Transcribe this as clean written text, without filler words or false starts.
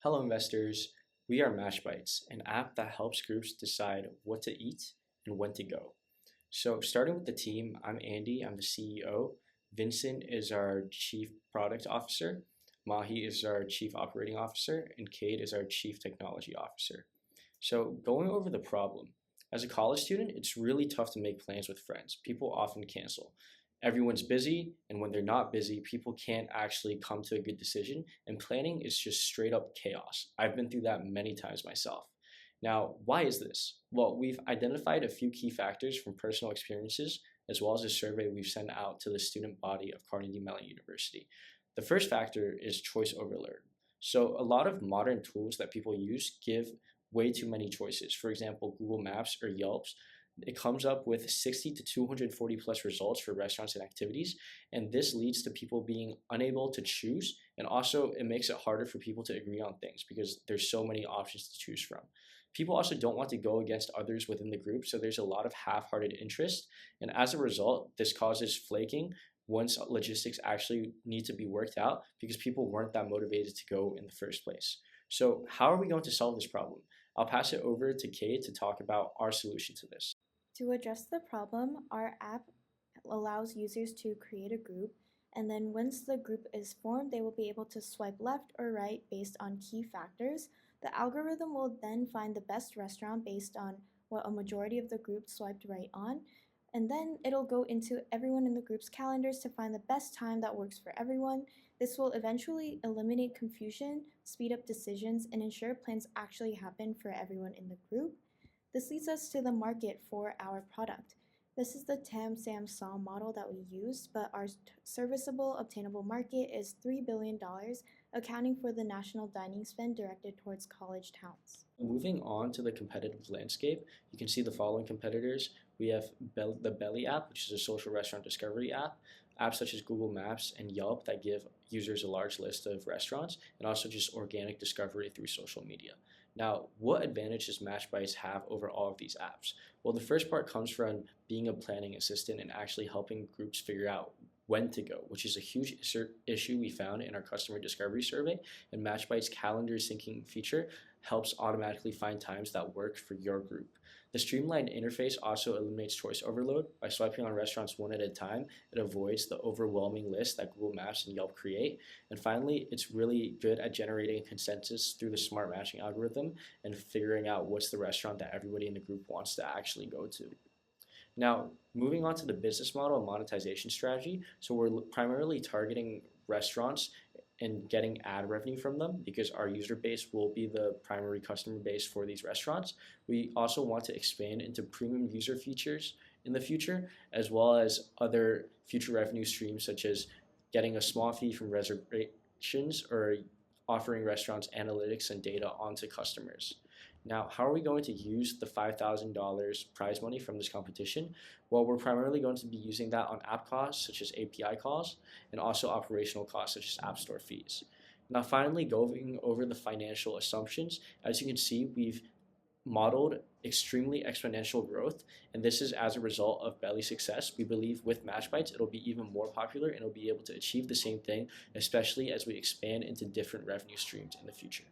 Hello, investors. We are MatchBites, an app that helps groups decide what to eat and when to go. So, starting with the team, I'm Andy, I'm the CEO. Vincent is our Chief Product Officer. Mahi is our Chief Operating Officer, and Kate is our Chief Technology Officer. So, going over the problem. As a college student, it's really tough to make plans with friends. People often cancel. Everyone's busy, and when they're not busy, people can't actually come to a good decision, and planning is just straight up chaos. I've been through that many times myself. Now, why is this? Well, we've identified a few key factors from personal experiences, as well as a survey we've sent out to the student body of Carnegie Mellon University. The first factor is choice overload. So, a lot of modern tools that people use give way too many choices. For example, Google Maps or Yelp's, it comes up with 60 to 240 plus results for restaurants and activities, and this leads to people being unable to choose, and also it makes it harder for people to agree on things because there's so many options to choose from. People also don't want to go against others within the group, so there's a lot of half-hearted interest, and as a result, this causes flaking once logistics actually need to be worked out because people weren't that motivated to go in the first place. So how are we going to solve this problem? I'll pass it over to Kate to talk about our solution to this. To address the problem, our app allows users to create a group, and then once the group is formed, they will be able to swipe left or right based on key factors. The algorithm will then find the best restaurant based on what a majority of the group swiped right on, and then it'll go into everyone in the group's calendars to find the best time that works for everyone. This will eventually eliminate confusion, speed up decisions, and ensure plans actually happen for everyone in the group. This leads us to the market for our product. This is the TAM SAM SAW model that we used, but our serviceable obtainable market is $3 billion, accounting for the national dining spend directed towards college towns. Moving on to the competitive landscape, you can see the following competitors. We have the Belly app, which is a social restaurant discovery app, apps such as Google Maps and Yelp that give users a large list of restaurants, and also just organic discovery through social media. Now, what advantage does MatchBites have over all of these apps? Well, the first part comes from being a planning assistant and actually helping groups figure out when to go, which is a huge issue we found in our customer discovery survey. And MatchBites calendar syncing feature helps automatically find times that work for your group. The streamlined interface also eliminates choice overload. By swiping on restaurants one at a time, it avoids the overwhelming list that Google Maps and Yelp create. And finally, it's really good at generating consensus through the smart matching algorithm and figuring out what's the restaurant that everybody in the group wants to actually go to. Now, moving on to the business model and monetization strategy. So we're primarily targeting restaurants and getting ad revenue from them because our user base will be the primary customer base for these restaurants. We also want to expand into premium user features in the future, as well as other future revenue streams such as getting a small fee from reservations or offering restaurants analytics and data onto customers. Now, how are we going to use the $5,000 prize money from this competition? Well, we're primarily going to be using that on app costs, such as API calls, and also operational costs, such as App Store fees. Now, finally, going over the financial assumptions, as you can see, we've modeled extremely exponential growth, and this is as a result of Belly's success. We believe with MatchBites, it'll be even more popular and it'll be able to achieve the same thing, especially as we expand into different revenue streams in the future.